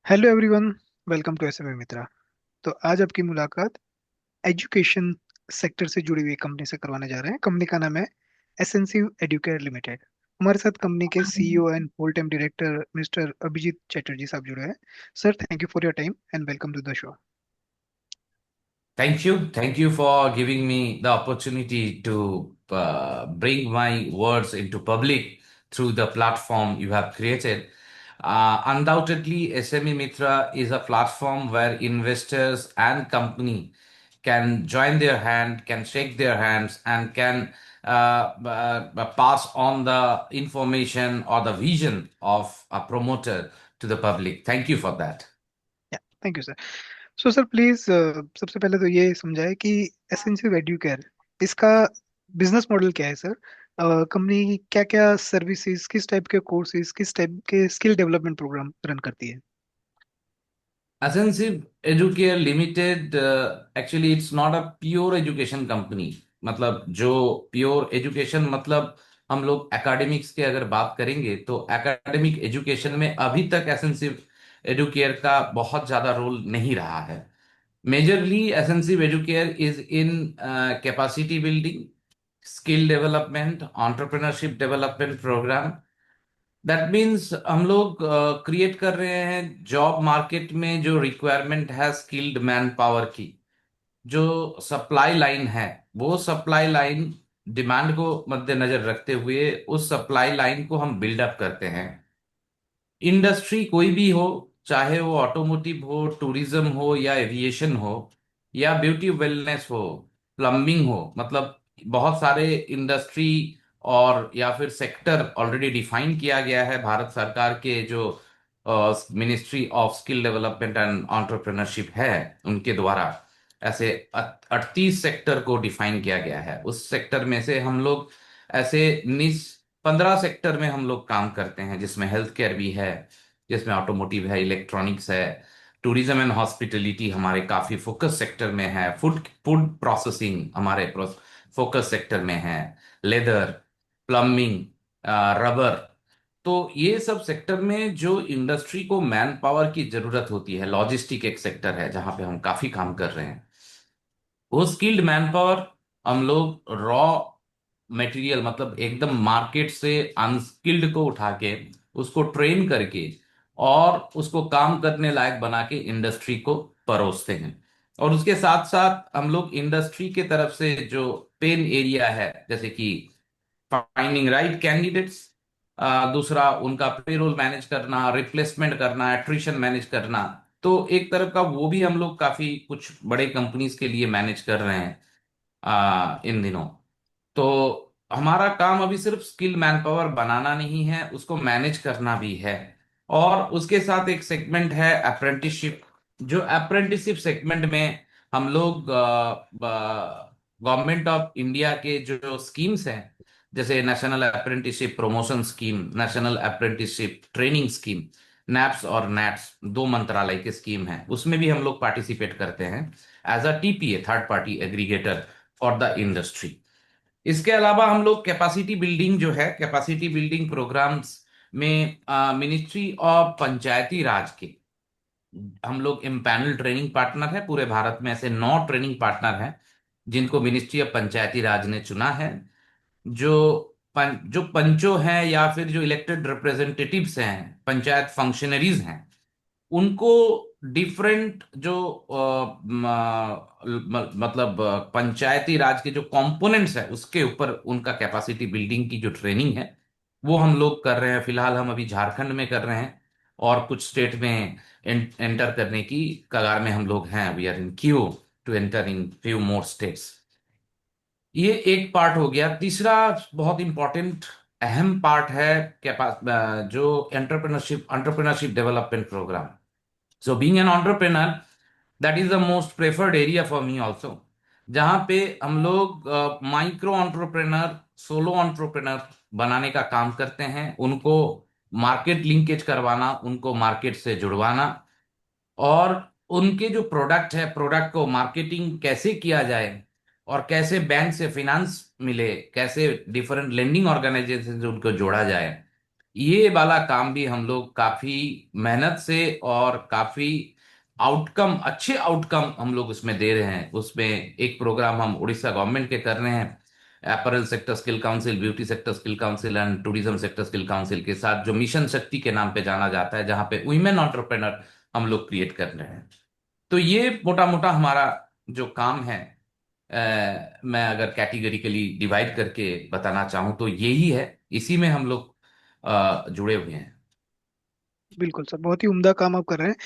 Hello everyone. Welcome to SMA Mitra. तो आज आपकी मुलाकात एजुकेशन सेक्टर से जुड़ी हुई कंपनी से करवाने जा रहे हैं। कंपनी का नाम है एसेंसिव एडुकेयर लिमिटेड। हमारे साथ कंपनी के CEO and whole time director mister Abhijit Chatterjee साहब जुड़े हैं। Sir, thank you for your time and welcome to the show. Thank you. Thank you for giving me the opportunity to bring my words into public through the platform you have created. Undoubtedly, SME Mitra is a platform where investors and company can join their hand, can shake their hands, and can pass on the information or the vision of a promoter to the public. Thank you for that. या thank you sir. So sir please, सबसे पहले तो ये समझाए कि एसेंसिव Educare इसका business model क्या है सर। कंपनी क्या क्या सर्विसेज, किस टाइप के कोर्सेज, किस टाइप के स्किल डेवलपमेंट प्रोग्राम रन करती है। Ascensive Educare Limited, actually it's not a pure education company. मतलब जो प्योर एजुकेशन मतलब हम लोग एकेडमिक्स की अगर बात करेंगे तो एकेडमिक एजुकेशन में अभी तक एसेंसिव एडुकेयर का बहुत ज्यादा रोल नहीं रहा है। Majorly essensive educare is in capacity building, skill development, entrepreneurship development programme. That means हम लोग क्रिएट कर रहे हैं जॉब मार्केट में जो रिक्वायरमेंट है स्किल्ड मैन पावर की, जो सप्लाई लाइन है, वो सप्लाई लाइन डिमांड को मद्देनजर रखते हुए उस सप्लाई लाइन को हम बिल्डअप करते हैं। इंडस्ट्री कोई भी हो, चाहे वो ऑटोमोटिव हो, टूरिज्म हो या एविएशन हो या ब्यूटी वेलनेस हो, प्लम्बिंग हो, मतलब बहुत सारे इंडस्ट्री और या फिर सेक्टर ऑलरेडी डिफाइन किया गया है भारत सरकार के जो ministry of skill development and entrepreneurship है उनके द्वारा। ऐसे 38 सेक्टर को डिफाइन किया गया है। उस सेक्टर में से हम लोग ऐसे 15 सेक्टर में हम लोग काम करते हैं, जिसमें हेल्थ केयर भी है, जिसमें ऑटोमोटिव है, इलेक्ट्रॉनिक्स है, टूरिज्म एंड हॉस्पिटलिटी हमारे काफी फोकस सेक्टर में है, फूड फूड प्रोसेसिंग हमारे फोकस सेक्टर में है, लेदर, प्लम्बिंग, रबर। तो ये सब सेक्टर में जो इंडस्ट्री को मैन पावर की जरूरत होती है, लॉजिस्टिक एक सेक्टर है जहां पे हम काफी काम कर रहे हैं। वो स्किल्ड मैन पावर हम लोग रॉ मटेरियल मतलब एकदम मार्केट से अनस्किल्ड को उठा के उसको ट्रेन करके और उसको काम करने लायक बना के इंडस्ट्री को परोसते हैं। और उसके साथ साथ हम लोग इंडस्ट्री के तरफ से जो पेन एरिया है, जैसे कि फाइंडिंग राइट कैंडिडेट्स, दूसरा उनका पेरोल मैनेज करना, रिप्लेसमेंट करना, एट्रिशन मैनेज करना, तो एक तरफ का वो भी हम लोग काफी कुछ बड़े कंपनीज के लिए मैनेज कर रहे हैं इन दिनों। तो हमारा काम अभी सिर्फ स्किल मैन पावर बनाना नहीं है, उसको मैनेज करना भी है। और उसके साथ एक सेगमेंट है अप्रेंटिसशिप। जो अप्रेंटिसशिप सेगमेंट में हम लोग गवर्नमेंट ऑफ इंडिया के जो स्कीम्स हैं, जैसे national apprenticeship promotion scheme, national apprenticeship training scheme, naps और नैट्स, दो मंत्रालय की स्कीम है, उसमें भी हम लोग पार्टिसिपेट करते हैं as a TPA, third party aggregator for the industry. इसके अलावा हम लोग कैपेसिटी बिल्डिंग जो है, कैपेसिटी बिल्डिंग प्रोग्राम्स में मिनिस्ट्री ऑफ पंचायती राज के हम लोग इम्पैनल ट्रेनिंग पार्टनर है। पूरे भारत में ऐसे 9 ट्रेनिंग पार्टनर हैं जिनको मिनिस्ट्री ऑफ पंचायती राज ने चुना है। जो जो पंचों हैं या फिर जो इलेक्टेड रिप्रेजेंटेटिव्स हैं, पंचायत फंक्शनरीज हैं, उनको डिफरेंट जो मतलब पंचायती राज के जो कंपोनेंट्स है उसके ऊपर उनका कैपेसिटी बिल्डिंग की जो ट्रेनिंग है वो हम लोग कर रहे हैं। फिलहाल हम अभी झारखंड में कर रहे हैं और कुछ स्टेट में एंटर करने की कगार में हम लोग हैं। We are in queue to enter in few more states. ये एक पार्ट हो गया। तीसरा बहुत इंपॉर्टेंट अहम पार्ट है जो entrepreneurship entrepreneurship development program. So being an entrepreneur, that is the most preferred area for me also, जहाँ पे हम लोग माइक्रो एंटरप्रेनर, सोलो एंटरप्रेनर बनाने का काम करते हैं, उनको मार्केट लिंकेज करवाना, उनको मार्केट से जुड़वाना, और उनके जो प्रोडक्ट है, प्रोडक्ट को मार्केटिंग कैसे किया जाए और कैसे बैंक से फिनांस मिले, कैसे डिफरेंट लेंडिंग ऑर्गेनाइजेशन से उनको जोड़ा जाए, ये वाला काम भी हम लोग काफी मेहनत से और काफी आउटकम, अच्छे आउटकम हम लोग उसमें दे रहे हैं। उसमें एक प्रोग्राम हम उड़ीसा गवर्नमेंट के कर रहे हैं, apparel sector skill council, beauty sector skill council and tourism sector skill council के साथ, जो मिशन शक्ति के नाम पे जाना जाता है, जहां पे वुमेन एंटरप्रेन्योर हम लोग क्रिएट कर रहे हैं। तो ये मोटा मोटा हमारा जो काम है, मैं अगर कैटेगरिकली डिवाइड करके बताना चाहूँ तो यही है। इसी में हम लोग जुड़े हुए हैं। बिल्कुल सर, बहुत ही उम्दा काम आप कर रहे हैं।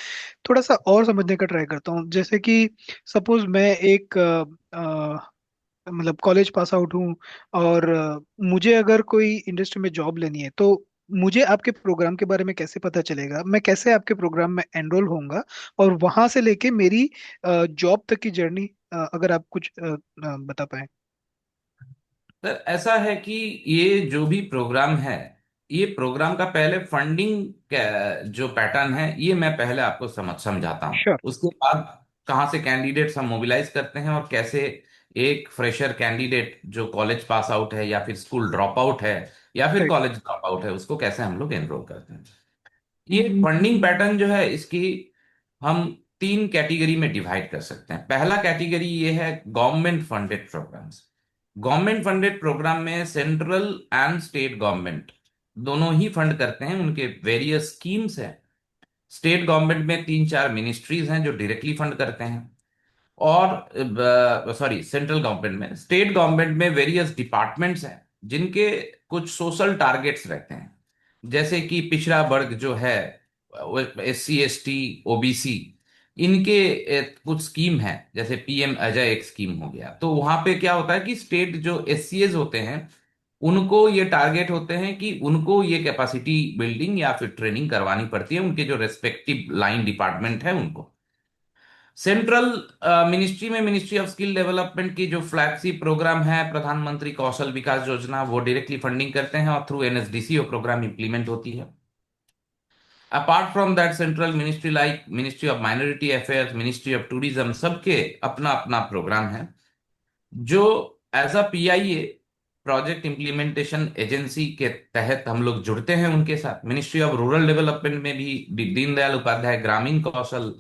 थोड़ा सा और समझने का ट्राई करता हूँ। जैसे कि सपोज मैं एक मतलब कॉलेज पास आउट हूँ, और मुझे अगर कोई इंडस्ट्री में जॉब लेनी है, तो मुझे आपके प्रोग्राम के बारे में कैसे पता चलेगा? मैं कैसे आपके प्रोग्राम में एनरोल होऊंगा? और वहां से लेके मेरी जॉब तक की जर्नी, अगर आप कुछ बता पाए। सर ऐसा है कि ये जो भी प्रोग्राम है, ये प्रोग्राम का पहले फंडिंग जो पैटर्न है, ये मैं पहले आपको समझाता हूँ। श्योर। उसके बाद कहाँ से कैंडिडेट्स हम मोबिलाइज करते हैं, और कैसे एक फ्रेशर कैंडिडेट जो कॉलेज पास आउट है या फिर स्कूल ड्रॉप आउट है या फिर राइट। कॉलेज ड्रॉप आउट है, उसको कैसे हम लोग एनरोल करते हैं। ये फंडिंग पैटर्न जो है, इसकी हम तीन कैटेगरी में डिवाइड कर सकते हैं। पहला कैटेगरी ये है government funded programs. Government funded program में सेंट्रल एंड स्टेट गवर्नमेंट दोनों ही फंड करते हैं, उनके वेरियस स्कीम्स हैं। स्टेट गवर्नमेंट में तीन चार मिनिस्ट्रीज हैं जो डायरेक्टली फंड करते हैं, और सॉरी, सेंट्रल गवर्नमेंट में, स्टेट गवर्नमेंट में वेरियस डिपार्टमेंट्स हैं जिनके कुछ सोशल टारगेट्स रहते हैं। जैसे कि पिछड़ा वर्ग जो है, SC ST OBC, इनके कुछ स्कीम है, जैसे PM अजय एक स्कीम हो गया। तो वहां पे क्या होता है कि स्टेट जो SCAs होते हैं, उनको ये टारगेट होते हैं कि उनको ये कैपेसिटी बिल्डिंग या फिर ट्रेनिंग करवानी पड़ती है, उनके जो रेस्पेक्टिव लाइन डिपार्टमेंट है उनको। सेंट्रल मिनिस्ट्री में मिनिस्ट्री ऑफ स्किल डेवलपमेंट की जो फ्लैगशिप प्रोग्राम है प्रधानमंत्री कौशल विकास योजना, वो डायरेक्टली फंडिंग करते हैं और थ्रू NSDC वो प्रोग्राम इंप्लीमेंट होती है। Apart from that, central ministry like ministry of minority affairs, ministry of tourism, सबके अपना अपना प्रोग्राम है, जो as a PIA, project implementation agency के तहत हम लोग जुड़ते हैं उनके साथ। मिनिस्ट्री ऑफ रूरल डेवलपमेंट में भी दीनदयाल उपाध्याय ग्रामीण कौशल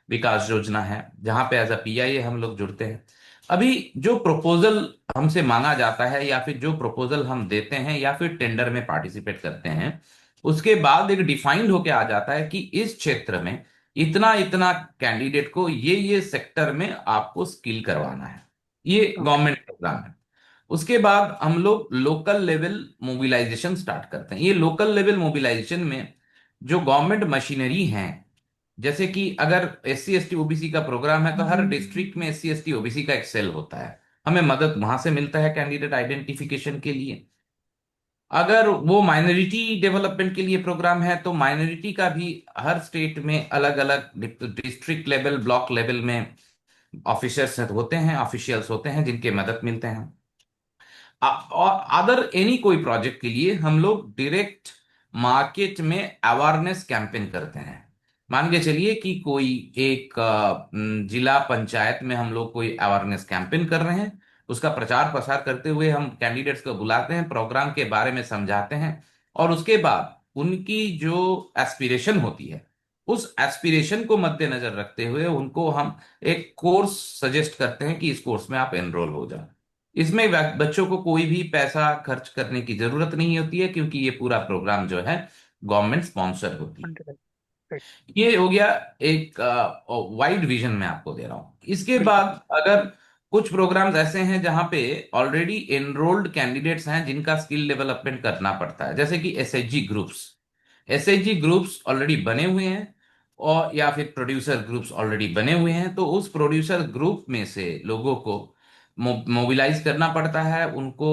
विकास योजना है, जहां पे एज अ PIA हम लोग जुड़ते हैं। अभी जो प्रपोजल हमसे मांगा जाता है, या फिर जो प्रपोजल हम देते हैं, या फिर टेंडर में पार्टिसिपेट करते हैं, उसके बाद एक डिफाइंड होके आ जाता है कि इस क्षेत्र में इतना इतना कैंडिडेट को ये सेक्टर में आपको स्किल करवाना है। ये ओके। गवर्नमेंट प्रोग्राम है। उसके बाद हम लोग लोकल लेवल मोबिलाइजेशन स्टार्ट करते हैं। ये लोकल लेवल मोबिलाइजेशन में जो गवर्नमेंट मशीनरी हैं, जैसे कि अगर SC ST OBC का प्रोग्राम है, तो हर डिस्ट्रिक्ट में SC ST OBC का एक सेल होता है। हमें मदद वहां से मिलता है कैंडिडेट आइडेंटिफिकेशन के लिए। अगर वो माइनॉरिटी डेवलपमेंट के लिए प्रोग्राम है, तो माइनॉरिटी का भी हर स्टेट में अलग अलग डिस्ट्रिक्ट लेवल, ब्लॉक लेवल में ऑफिसर्स होते हैं, ऑफिशियल्स होते हैं जिनके मदद मिलते हैं। और अदर एनी कोई प्रोजेक्ट के लिए हम लोग डायरेक्ट मार्केट में अवेयरनेस कैंपेन करते हैं। मान के चलिए कि कोई एक जिला पंचायत में हम लोग कोई अवेयरनेस कैंपेन कर रहे हैं, उसका प्रचार प्रसार करते हुए हम कैंडिडेट्स को बुलाते हैं, प्रोग्राम के बारे में समझाते हैं, और उसके बाद उनकी जो एस्पिरेशन होती है, उस एस्पिरेशन को मद्देनजर रखते हुए उनको हम एक कोर्स सजेस्ट करते हैं कि इस कोर्स में आप एनरोल हो जाए। इसमें बच्चों को कोई भी पैसा खर्च करने की जरूरत नहीं होती है, क्योंकि ये पूरा प्रोग्राम जो है गवर्नमेंट स्पॉन्सर होती है। अंडरस्टैंड। राइट। ये हो गया एक वाइड विजन में आपको दे रहा हूं। इसके बिल्कुल। बाद अगर कुछ प्रोग्राम्स ऐसे हैं जहां पे ऑलरेडी एनरोल्ड कैंडिडेट्स हैं जिनका स्किल डेवलपमेंट करना पड़ता है, जैसे कि SHG ग्रुप्स ऑलरेडी बने हुए हैं, और या फिर प्रोड्यूसर ग्रुप्स ऑलरेडी बने हुए हैं, तो उस प्रोड्यूसर ग्रुप में से लोगों को मोबिलाइज करना पड़ता है, उनको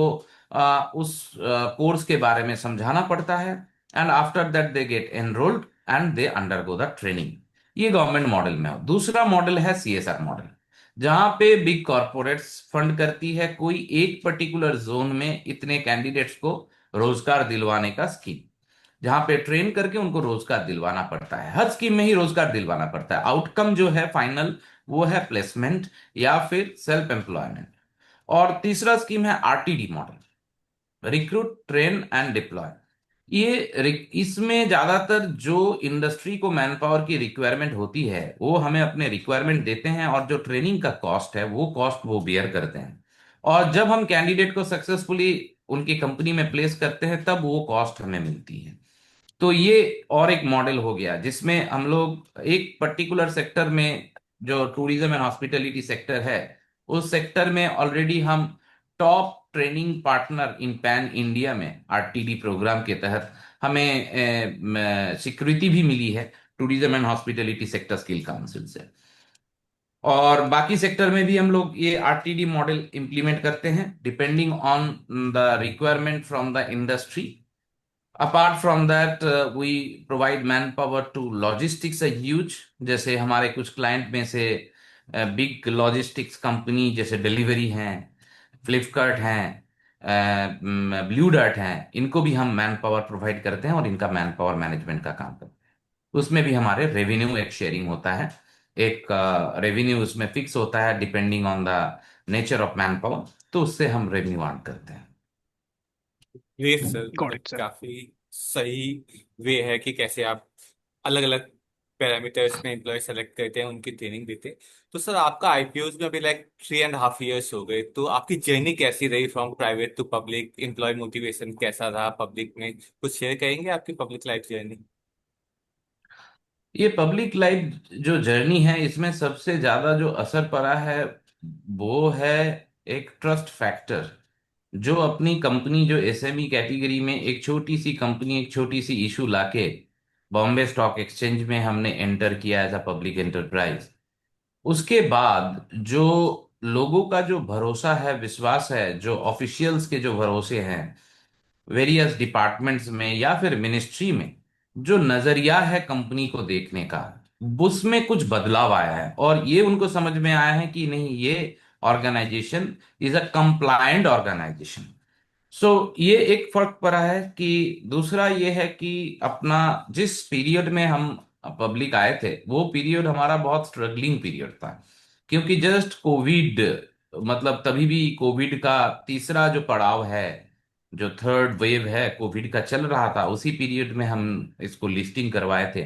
उस कोर्स के बारे में समझाना पड़ता है, and after that they get enrolled and they undergo the training. ये गवर्नमेंट मॉडल में हो। दूसरा मॉडल है CSR मॉडल, जहां पे बिग कॉरपोरेट्स फंड करती है कोई एक पर्टिकुलर जोन में इतने कैंडिडेट्स को रोजगार दिलवाने का स्कीम, जहां पे ट्रेन करके उनको रोजगार दिलवाना पड़ता है। हर स्कीम में ही रोजगार दिलवाना पड़ता है। आउटकम जो है फाइनल, वो है प्लेसमेंट या फिर सेल्फ एम्प्लॉयमेंट। और तीसरा स्कीम है RTD model, recruit train and deploy. इसमें ज्यादातर जो इंडस्ट्री को मैन पावर की रिक्वायरमेंट होती है वो हमें अपने रिक्वायरमेंट देते हैं, और जो ट्रेनिंग का कॉस्ट है वो कॉस्ट वो बियर करते हैं। और जब हम कैंडिडेट को सक्सेसफुली उनकी कंपनी में प्लेस करते हैं तब वो कॉस्ट हमें मिलती है। तो ये और एक मॉडल हो गया जिसमें हम लोग एक पर्टिकुलर सेक्टर में, जो टूरिज्म एंड हॉस्पिटैलिटी सेक्टर है, उस सेक्टर में ऑलरेडी हम top training partner in pan India में आरटीडी प्रोग्राम के तहत हमें स्वीकृति भी मिली है tourism and hospitality sector skill council से। और बाकी सेक्टर में भी हम लोग ये आरटीडी मॉडल इंप्लीमेंट करते हैं depending on the requirement from the industry. Apart from that we provide manpower to logistics है ह्यूज। जैसे हमारे कुछ क्लाइंट में से बिग लॉजिस्टिक्स कंपनी जैसे डिलीवरी हैं, फ्लिपकार्ट हैं, ब्लू डार्ट हैं, इनको भी हम मैन पावर प्रोवाइड करते हैं और इनका मैन पावर मैनेजमेंट का काम करते हैं। उसमें भी हमारे रेवेन्यू एक शेयरिंग होता है। एक रेवेन्यू उसमें फिक्स होता है depending on the nature of man power, तो उससे हम रेवेन्यू अर्न करते हैं। ग्रेट सर, गॉट मतलब इट सर। काफी सही वे है कि कैसे आप अलग अलग पैरामीटर्स में एम्प्लॉय सेलेक्ट करते हैं, उनकी ट्रेनिंग देते हैं। तो सर आपका आईपीओज में अभी लाइक 3.5 years हो गए, तो आपकी जर्नी कैसी रही from private to public? Employ motivation कैसा रहा पब्लिक में? कुछ शेयर करेंगे आपकी पब्लिक लाइफ जर्नी? ये पब्लिक लाइफ जो जर्नी है इसमें सबसे ज्यादा जो असर पड़ा है वो है एक ट्रस्ट फैक्टर। जो अपनी कंपनी जो एसएमई कैटेगरी में एक छोटी सी कंपनी, एक छोटी सी इशू लाके बॉम्बे स्टॉक एक्सचेंज में हमने एंटर किया एज अ पब्लिक एंटरप्राइज, उसके बाद जो लोगों का जो भरोसा है, विश्वास है, जो ऑफिशियल्स के जो भरोसे हैं वेरियस डिपार्टमेंट्स में या फिर मिनिस्ट्री में, जो नजरिया है कंपनी को देखने का, उसमें कुछ बदलाव आया है और ये उनको समझ में आया है कि नहीं, ये organisation is a compliant organisation. So ये एक फर्क पड़ा है। कि दूसरा ये है कि अपना जिस पीरियड में हम पब्लिक आए थे वो पीरियड हमारा बहुत स्ट्रगलिंग पीरियड था, क्योंकि जस्ट कोविड, मतलब तभी भी कोविड का तीसरा जो पड़ाव है, जो थर्ड वेव है कोविड का चल रहा था, उसी पीरियड में हम इसको लिस्टिंग करवाए थे।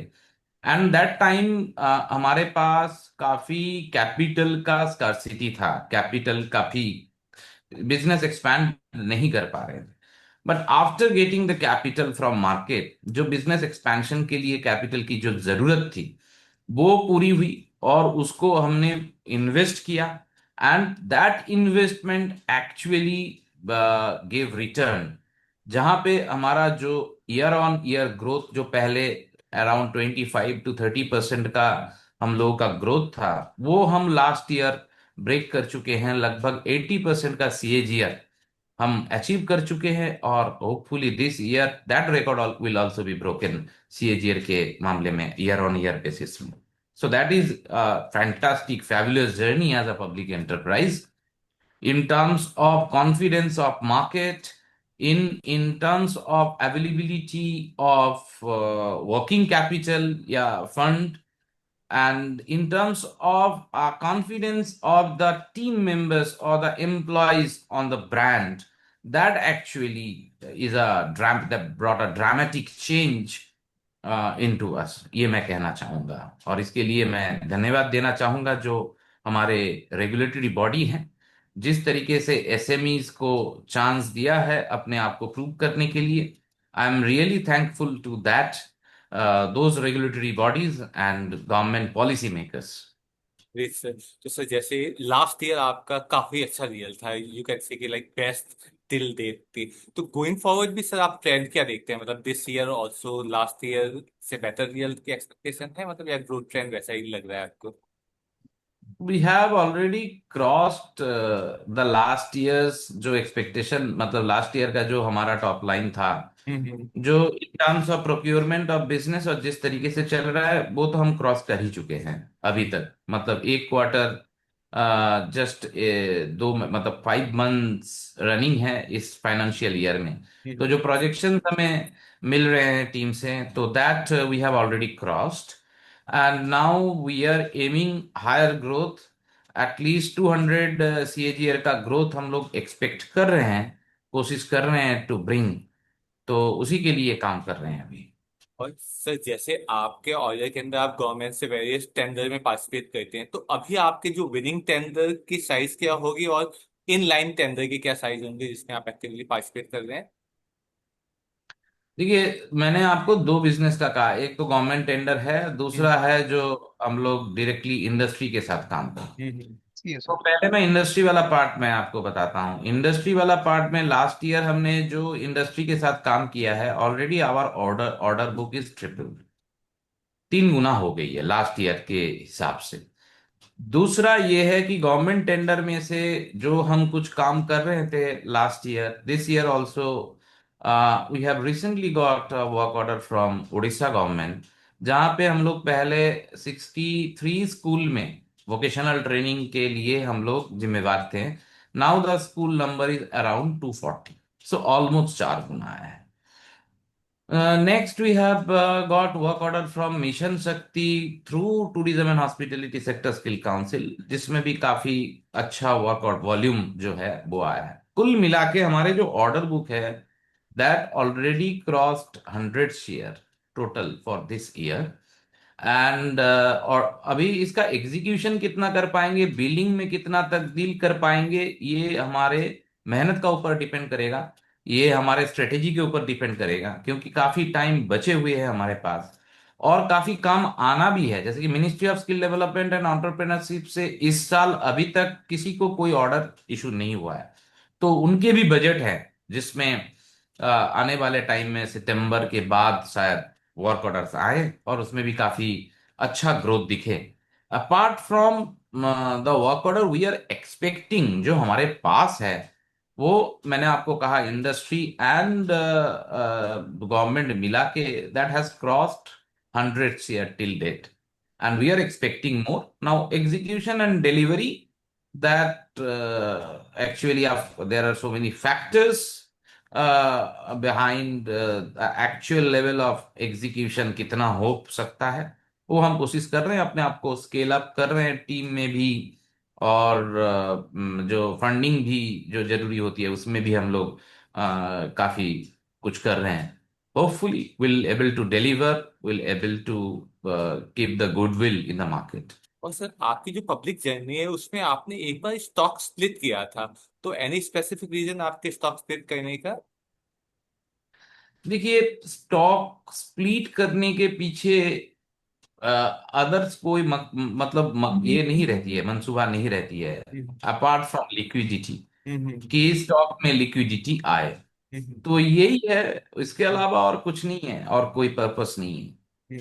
एंड दैट टाइम हमारे पास काफी कैपिटल का स्कार्सिटी था, कैपिटल काफी, बिजनेस एक्सपैंड नहीं कर पा रहे थे। But after getting the capital from market, जो बिजनेस एक्सपेंशन के लिए कैपिटल की जो जरूरत थी वो पूरी हुई और उसको हमने इन्वेस्ट किया। And that investment actually give return. जहां पे हमारा जो ईयर ऑन ईयर ग्रोथ जो पहले अराउंड 25 to 30% का हम लोगों का ग्रोथ था, वो हम लास्ट ईयर ब्रेक कर चुके हैं। लगभग 80% का सीएजीआर हम अचीव कर चुके हैं और hopefully this year that record will also be broken CAGR के मामले में ईयर ऑन ईयर बेसिस में। So that is fantastic fabulous journey as a public enterprise in terms of confidence of market, in terms of availability of working capital, yeah, fund, and in terms of confidence of the team members or the employees on the brand. That actually is a that brought a dramatic change into us, ये मैं कहना चाहूंगा। और इसके लिए मैं धन्यवाद देना चाहूंगा जो हमारे रेगुलेटरी बॉडी हैं, जिस तरीके से एसएमईज को चांस दिया है अपने आप को प्रूव करने के लिए। I am really thankful to that those regulatory bodies and government policy makers. Great sir. तो सर जैसे लास्ट ईयर आपका काफी अच्छा रियल था, यू कैन से कि लाइक बेस्ट टिल डेट थी। तो गोइंग फॉरवर्ड भी सर आप ट्रेंड क्या देखते हैं? मतलब this year also last year से बेटर रियल की एक्सपेक्टेशन है, मतलब या ग्रोथ ट्रेंड वैसा ही लग रहा है आपको? We have already crossed the last years जो एक्सपेक्टेशन, मतलब लास्ट ईयर का जो हमारा टॉप लाइन था, हम्म। जो in terms of procurement of business और जिस तरीके से चल रहा है वो तो हम क्रॉस कर ही चुके हैं अभी तक। मतलब एक क्वार्टर, जस्ट दो, मतलब 5 months रनिंग है इस फाइनेंशियल ईयर में। तो जो हम्म। प्रोजेक्शन हमें मिल रहे हैं टीम से, तो that we have already crossed and now we are aiming higher growth. At least 200 CAGR का ग्रोथ हम लोग एक्सपेक्ट कर रहे हैं, कोशिश कर रहे हैं टू ब्रिंग। तो उसी के लिए काम कर रहे हैं अभी। और सर जैसे आपके ऑर्डर के अंदर आप गवर्नमेंट से वेरियस टेंडर में पार्टिसिपेट करते हैं, तो अभी आपके जो विनिंग टेंडर की साइज क्या होगी और इन लाइन टेंडर की क्या साइज होंगी जिसमें आप एक्टिवली पार्टिसिपेट कर रहे हैं? देखिए, मैंने आपको दो बिजनेस का कहा, एक तो गवर्नमेंट टेंडर है, हम्म दूसरा है जो हम लोग डायरेक्टली इंडस्ट्री के साथ काम करते हैं। हम्म यस तो सर। पहले मैं इंडस्ट्री वाला पार्ट मैं आपको बताता हूँ। इंडस्ट्री वाला पार्ट में लास्ट ईयर हमने जो इंडस्ट्री के साथ काम किया है, already our order order book is triple, 3 गुना हो गई है लास्ट ईयर के हिसाब से। दूसरा ये है कि गवर्नमेंट टेंडर में से जो हम कुछ काम कर रहे थे last year, this year also we have recently got work order from Orissa government, जहाँ पे हम लोग पहले 63 स्कूल में वोकेशनल ट्रेनिंग के लिए हम लोग जिम्मेवार थे। Now the school number is around 240, so almost 4 गुना है। Next, we have got work order from Mission Shakti through Tourism and Hospitality Sector Skill Council, जिसमें भी काफी अच्छा वर्क और वॉल्यूम जो है वो आया है। कुल मिला के हमारे जो ऑर्डर बुक है, that already crossed 100 share total for this year. And और अभी इसका एग्जीक्यूशन कितना कर पाएंगे, बिलिंग में कितना तब्दील कर पाएंगे, ये हमारे मेहनत का ऊपर डिपेंड करेगा, ये हमारे स्ट्रेटेजी के ऊपर डिपेंड करेगा, क्योंकि काफी टाइम बचे हुए हैं हमारे पास और काफी काम आना भी है। जैसे कि ministry of skill development and entrepreneurship से इस साल अभी तक किसी को कोई ऑर्डर इशू नहीं हुआ है, तो उनके भी बजट है जिसमें आने वाले टाइम में सितंबर के बाद शायद वर्क ऑर्डर्स आए और उसमें भी काफी अच्छा ग्रोथ दिखे। Apart from the work order we are expecting, जो हमारे पास है वो मैंने आपको कहा इंडस्ट्री एंड गवर्नमेंट मिला के that has crossed 100 share till date, and we are expecting more now execution and delivery. That actually there are so many factors behind the actual level of execution कितना हो सकता है, वो हम कोशिश कर रहे हैं, अपने आप को स्केल अप कर रहे हैं टीम में भी, और जो फंडिंग भी जो जरूरी होती है उसमें भी हम लोग काफी कुछ कर रहे हैं। Hopefully will able to deliver, will able to keep the goodwill in the market. और सर आपकी जो पब्लिक जर्नी है उसमें आपने एक बार स्टॉक स्प्लिट किया था, तो एनी स्पेसिफिक रीजन आपके स्टॉक स्प्लिट करने का? देखिए, स्टॉक स्प्लिट करने के पीछे अदर्स कोई मतलब ये नहीं रहती है, मंसूबा नहीं रहती है, हम्म अपार्ट फ्रॉम लिक्विडिटी, हम्म कि स्टॉक में लिक्विडिटी आए, हम्म तो यही है। इसके अलावा और कुछ नहीं है और कोई पर्पस नहीं है।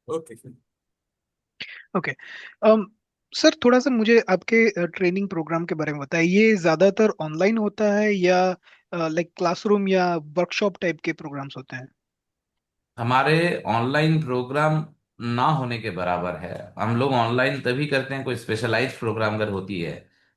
Okay sir. ओके। सर थोड़ा सा मुझे आपके ट्रेनिंग प्रोग्राम के बारे में बताइए, ये ज्यादातर ऑनलाइन होता है या लाइक क्लासरूम या वर्कशॉप टाइप के प्रोग्राम्स होते हैं? हमारे ऑनलाइन प्रोग्राम ना होने के बराबर है। हम लोग ऑनलाइन तभी करते हैं, कोई स्पेशलाइज्ड प्रोग्राम अगर होती है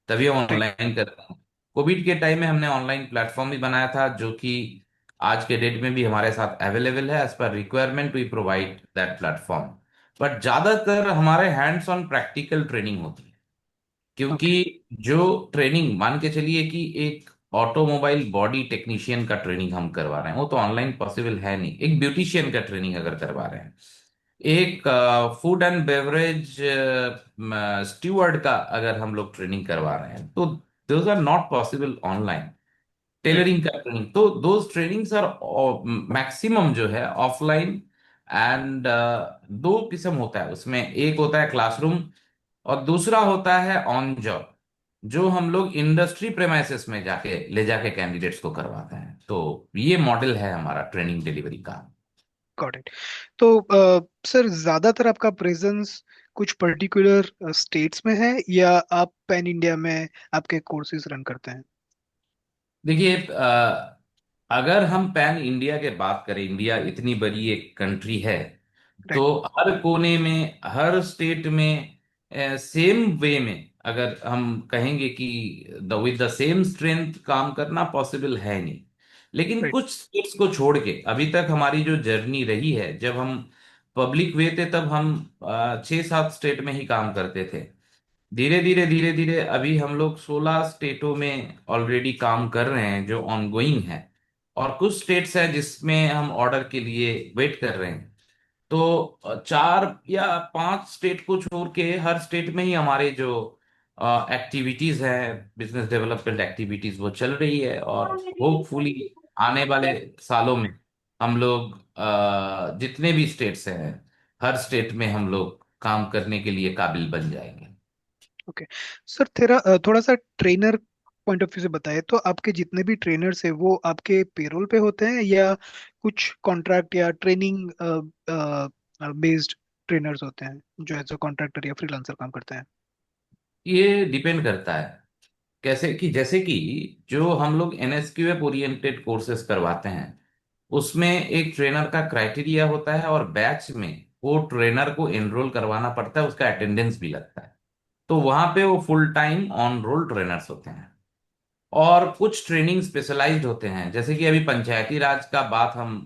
तभी हम राइट। ऑनलाइन करते हैं। कोविड के टाइम में हमने ऑनलाइन प्लेटफॉर्म भी बनाया था, जो कि आज के डेट में भी हमारे साथ अवेलेबल है। As per requirement we provide that platform, but ज्यादातर हमारे हैंड्स ऑन प्रैक्टिकल ट्रेनिंग होती है। क्योंकि ओके। जो ट्रेनिंग, मान के चलिए कि एक ऑटोमोबाइल बॉडी टेक्नीशियन का ट्रेनिंग हम करवा रहे हैं, वो तो ऑनलाइन पॉसिबल है नहीं। एक ब्यूटिशियन का ट्रेनिंग अगर करवा रहे हैं, एक फूड एंड बेवरेज स्टीवर्ड का अगर हम लोग ट्रेनिंग करवा रहे हैं, तो those are not possible online. Right. Tailoring का ट्रेनिंग, तो दोज ट्रेनिंग्स आर मैक्सिमम जो है ऑफलाइन। एंड दो किस्म होता है उसमें, एक होता है क्लासरूम और दूसरा होता है ऑन जॉब, जो हम लोग इंडस्ट्री प्रेमाइसेस में जाके ले जाके कैंडिडेट्स को करवाते हैं। तो ये मॉडल है हमारा ट्रेनिंग डिलीवरी का। Got it. तो सर ज्यादातर आपका प्रेजेंस कुछ पर्टिकुलर स्टेट्स में है या आप पैन इंडिया में आपके कोर्सेज रन करते हैं? देखिए, अगर हम पैन इंडिया के बात करें, इंडिया इतनी बड़ी एक कंट्री है, तो राइट। हर कोने में हर स्टेट में सेम वे में अगर हम कहेंगे कि the with the same strength काम करना पॉसिबल है नहीं। लेकिन राइट। कुछ स्टेट्स को छोड़ के अभी तक हमारी जो जर्नी रही है, जब हम पब्लिक वे थे तब हम 6-7 स्टेट में ही काम करते थे। धीरे धीरे अभी हम लोग 16 स्टेटों में ऑलरेडी काम कर रहे हैं, जो ऑनगोइंग है। और कुछ स्टेट्स हैं जिसमें हम ऑर्डर के लिए वेट कर रहे हैं। तो 4 या 5 स्टेट को छोड़ के हर स्टेट में ही हमारे जो एक्टिविटीज हैं, बिजनेस डेवलपमेंट एक्टिविटीज, वो चल रही है। और होपफुली आने वाले सालों में हम लोग जितने भी स्टेट्स हैं, हर स्टेट में हम लोग काम करने के लिए काबिल बन जाएंगे। ओके सर, तेरा थोड़ा सा ट्रेनर पॉइंट ऑफ व्यू से बताए तो आपके जितने भी ट्रेनर्स हैं वो आपके पेरोल पे होते हैं या कुछ कॉन्ट्रैक्ट या ट्रेनिंग बेस्ड ट्रेनर्स होते हैं जो एज अ कॉन्ट्रैक्टर या फ्रीलांसर काम करते हैं? ये डिपेंड करता है। कैसे कि जैसे कि जो हम लोग एनएसक्यूएफ ओरिएंटेड कोर्सेज करवाते हैं, उसमें एक ट्रेनर का क्राइटेरिया होता है, और बैच में वो ट्रेनर को एनरोल करवाना पड़ता है, उसका अटेंडेंस भी लगता है। तो वहां पे वो full time on roll trainers होते हैं। और कुछ ट्रेनिंग स्पेशलाइज्ड होते हैं, जैसे कि अभी पंचायती राज का बात हम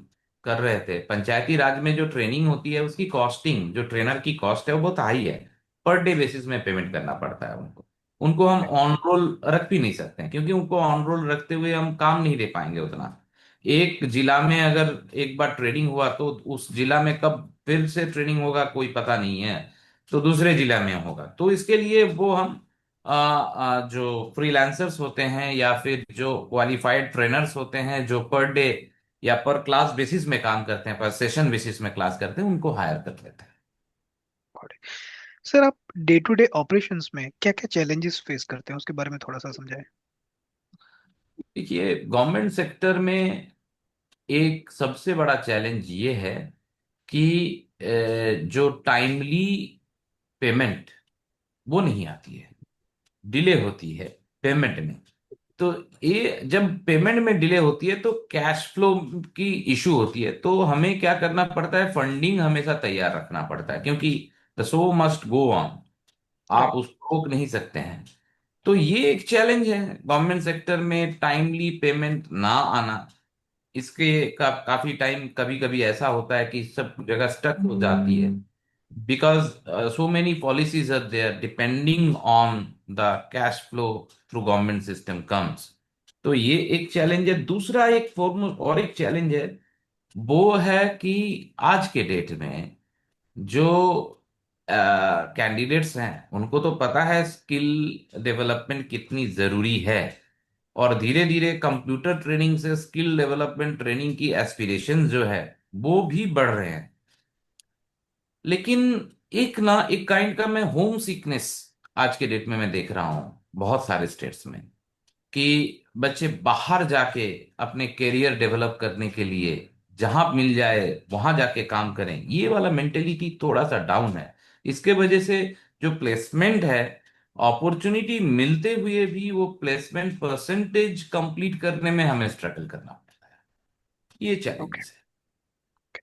कर रहे थे। पंचायती राज में जो ट्रेनिंग होती है उसकी कॉस्टिंग, जो ट्रेनर की कॉस्ट है वो बहुत हाई है। पर डे बेसिस में पेमेंट करना पड़ता है उनको। उनको हम ऑन रोल रख भी नहीं सकते हैं, क्योंकि उनको ऑन रोल रखते हुए हम काम नहीं दे पाएंगे उतना। एक जिला में अगर एक बार ट्रेनिंग हुआ तो उस जिला में कब फिर से ट्रेनिंग होगा कोई पता नहीं है। तो दूसरे जिला में होगा, तो इसके लिए वो हम जो फ्रीलांसर्स होते हैं या फिर जो क्वालिफाइड ट्रेनर्स होते हैं जो पर डे या पर क्लास बेसिस में काम करते हैं, पर सेशन बेसिस में क्लास करते हैं, उनको हायर कर लेते हैं। सर, आप डे टू डे ऑपरेशंस में क्या क्या चैलेंजेस फेस करते हैं उसके बारे में थोड़ा सा समझाएं। देखिए, गवर्नमेंट सेक्टर में एक सबसे बड़ा चैलेंज ये है कि जो टाइमली पेमेंट वो नहीं आती है, डिले होती है पेमेंट में। तो ये जब पेमेंट में डिले होती है तो कैश फ्लो की इशू होती है, तो हमें क्या करना पड़ता है, फंडिंग हमेशा तैयार रखना पड़ता है, क्योंकि the show must go on. आप राइट। उसको रोक नहीं सकते हैं। तो ये एक चैलेंज है गवर्नमेंट सेक्टर में, टाइमली पेमेंट ना आना। इसके काफी टाइम कभी कभी ऐसा होता है कि सब जगह स्टक हो जाती है, because so many policies are there depending on the cash flow through government system comes। तो ये एक चैलेंज है। दूसरा एक फॉर्म और एक चैलेंज है, वो है कि आज के डेट में जो कैंडिडेट्स हैं उनको तो पता है स्किल डेवलपमेंट कितनी जरूरी है। और धीरे धीरे कंप्यूटर ट्रेनिंग से स्किल डेवलपमेंट ट्रेनिंग की एस्पिरेशन जो है वो भी बढ़ रहे हैं। लेकिन एक काइंड का मैं होम सिकनेस आज के डेट में मैं देख रहा हूं बहुत सारे स्टेट्स में, कि बच्चे बाहर जाके अपने करियर डेवलप करने के लिए जहां मिल जाए वहां जाके काम करें, ये वाला मेंटेलिटी थोड़ा सा डाउन है। इसके वजह से जो प्लेसमेंट है, अपॉर्चुनिटी मिलते हुए भी वो प्लेसमेंट परसेंटेज कंप्लीट करने में हमें स्ट्रगल करना पड़ता है। ये ओके चैलेंजेस है।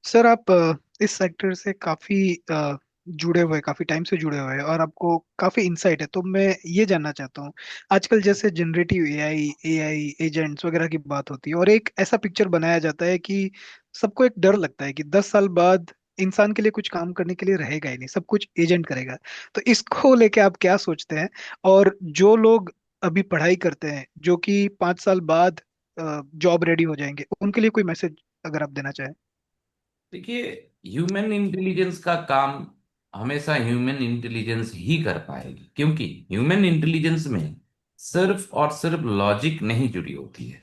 सर, आप इस सेक्टर से काफी जुड़े हुए, काफी टाइम से जुड़े हुए हैं और आपको काफी इंसाइट है, तो मैं ये जानना चाहता हूँ। आजकल जैसे जनरेटिव एआई एआई एजेंट्स वगैरह की बात होती है और एक ऐसा पिक्चर बनाया जाता है कि सबको एक डर लगता है कि 10 साल बाद इंसान के लिए कुछ काम करने के लिए रहेगा ही नहीं, सब कुछ एजेंट करेगा। तो इसको लेके आप क्या सोचते हैं? और जो लोग अभी पढ़ाई करते हैं जो कि 5 साल बाद जॉब रेडी हो जाएंगे, उनके लिए कोई मैसेज अगर आप देना चाहें। देखिए, ह्यूमन इंटेलिजेंस का काम हमेशा ह्यूमन इंटेलिजेंस ही कर पाएगी, क्योंकि ह्यूमन इंटेलिजेंस में सिर्फ और सिर्फ लॉजिक नहीं जुड़ी होती है,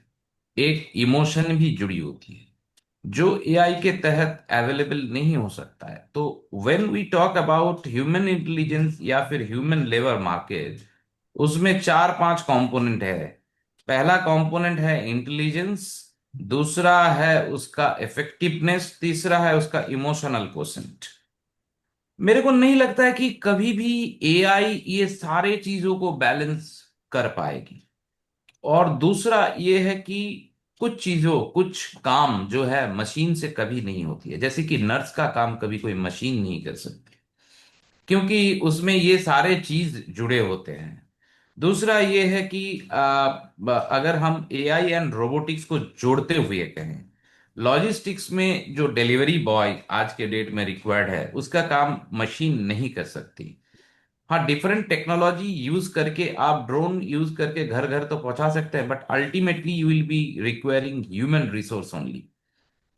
एक इमोशन भी जुड़ी होती है, जो एआई के तहत अवेलेबल नहीं हो सकता है। तो when we talk about human intelligence या फिर ह्यूमन लेबर मार्केट, उसमें 4-5 कंपोनेंट है। पहला कंपोनेंट है इंटेलिजेंस, दूसरा है उसका इफेक्टिवनेस, तीसरा है उसका इमोशनल कोसेंट। मेरे को नहीं लगता है कि कभी भी एआई ये सारे चीजों को बैलेंस कर पाएगी। और दूसरा ये है कि कुछ काम जो है मशीन से कभी नहीं होती है, जैसे कि नर्स का काम कभी कोई मशीन नहीं कर सकती, क्योंकि उसमें ये सारे चीज जुड़े होते हैं। दूसरा ये है कि अगर हम एआई एंड रोबोटिक्स को जोड़ते हुए कहें, लॉजिस्टिक्स में जो डिलीवरी बॉय आज के डेट में रिक्वायर्ड है उसका काम मशीन नहीं कर सकती। हाँ, डिफरेंट टेक्नोलॉजी यूज करके आप ड्रोन यूज करके घर घर तो पहुंचा सकते हैं, but ultimately you will be requiring human resource only.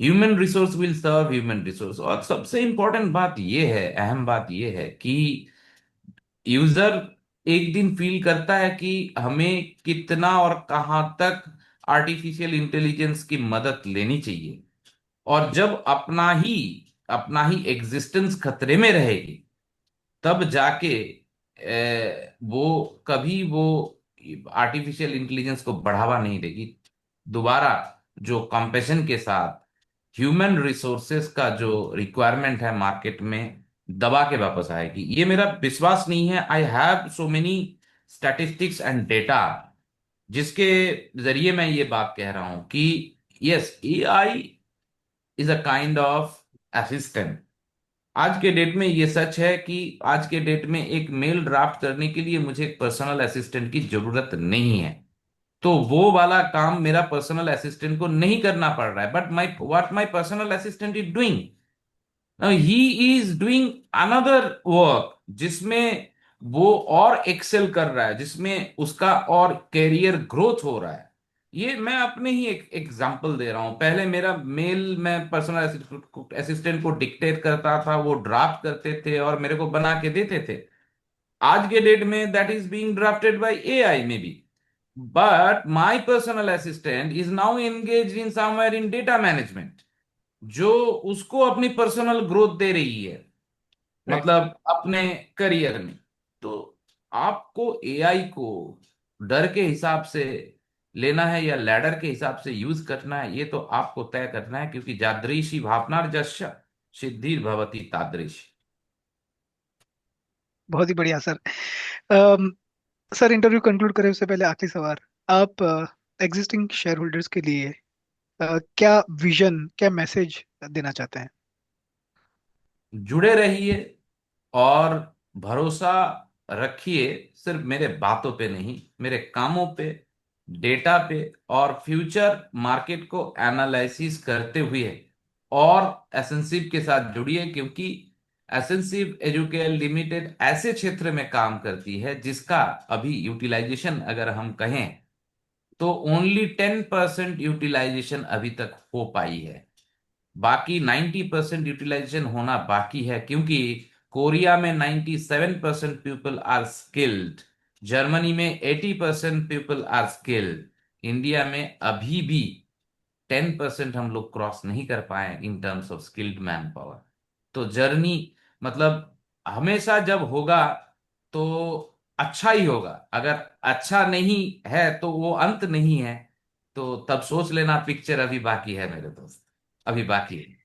Human resource will serve human resource. और सबसे इंपॉर्टेंट बात यह है, अहम बात यह है कि यूजर एक दिन फील करता है कि हमें कितना और कहां तक आर्टिफिशियल इंटेलिजेंस की मदद लेनी चाहिए। और जब अपना ही एग्जिस्टेंस खतरे में रहेगी, तब जाके वो कभी वो आर्टिफिशियल इंटेलिजेंस को बढ़ावा नहीं देगी। दोबारा जो कंपेशन के साथ ह्यूमन रिसोर्सेस का जो रिक्वायरमेंट है मार्केट में दबा के वापस आएगी। ये मेरा विश्वास नहीं है। I have so many statistics and data जिसके जरिए मैं ये बात कह रहा हूं कि yes, AI is a kind of assistant. आज के डेट में ये सच है कि आज के डेट में एक मेल ड्राफ्ट करने के लिए मुझे एक पर्सनल असिस्टेंट की जरूरत नहीं है। तो वो वाला काम मेरा पर्सनल असिस्टेंट को नहीं करना पड़ रहा है, but my what my personal assistant is doing, he is doing another work जिसमें वो और एक्सेल कर रहा है, जिसमें उसका और कैरियर ग्रोथ हो रहा है। ये मैं अपने ही एक एग्जांपल दे रहा हूं। पहले मेरा मेल मैं पर्सनल असिस्टेंट को डिक्टेट करता था, वो ड्राफ्ट करते थे और मेरे को बना के देते थे। आज के डेट में that is being drafted bye AI may be, but my personal assistant is now engage in somewhere in data management, जो उसको अपनी पर्सनल ग्रोथ दे रही है, राइट। मतलब अपने करियर में। तो आपको एआई को डर के हिसाब से लेना है या लैडर के हिसाब से यूज करना है, ये तो आपको तय करना है, क्योंकि जादृशी भावनार्जस्य सिद्धिर्भवति तादृश। बहुत ही बढ़िया सर। अम, सर, इंटरव्यू कंक्लूड करें उससे पहले आखिरी सवाल। आप एग्जिस्टिंग शेयर होल्डर्स के लिए क्या विजन, क्या मैसेज देना चाहते हैं? जुड़े रहिए और भरोसा रखिए, सिर्फ मेरे बातों पे नहीं, मेरे कामों पे, डेटा पे, और फ्यूचर मार्केट को एनालिसिस करते हुए और एसेंसिव के साथ जुड़िए, क्योंकि एसेंसिव एजुकेयर लिमिटेड ऐसे क्षेत्र में काम करती है जिसका अभी यूटिलाइजेशन अगर हम कहें तो ओनली 10% यूटिलाइजेशन अभी तक हो पाई है। बाकी 90% यूटिलाइजेशन होना बाकी है, क्योंकि कोरिया में 97% पीपल आर स्किल्ड, जर्मनी में 80% पीपल आर स्किल्ड, इंडिया में अभी भी 10% हम लोग क्रॉस नहीं कर पाए इन terms of skilled man power. तो जर्नी, मतलब हमेशा जब होगा तो अच्छा ही होगा, अगर अच्छा नहीं है तो वो अंत नहीं है। तो तब सोच लेना, पिक्चर अभी बाकी है मेरे दोस्त, अभी बाकी है।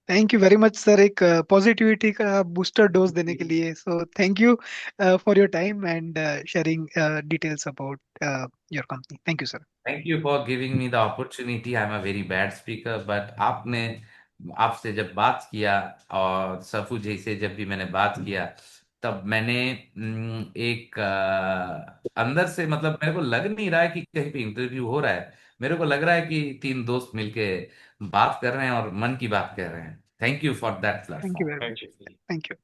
Thank you very much sir, एक पॉजिटिविटी का बूस्टर डोज देने के लिए। So thank you for your time and sharing details about your company. Thank you sir. Thank you for giving me the opportunity. I am a very bad speaker, but आपने, आपसे जब बात किया और सफू जी से जब भी मैंने बात किया, तब मैंने एक अंदर से, मतलब मेरे को लग नहीं रहा है कि कहीं पे इंटरव्यू हो रहा है। मेरे को लग रहा है कि तीन दोस्त मिलके बात कर रहे हैं और मन की बात कर रहे हैं। Thank you for that thank you platform. Very thank much. You. Thank you.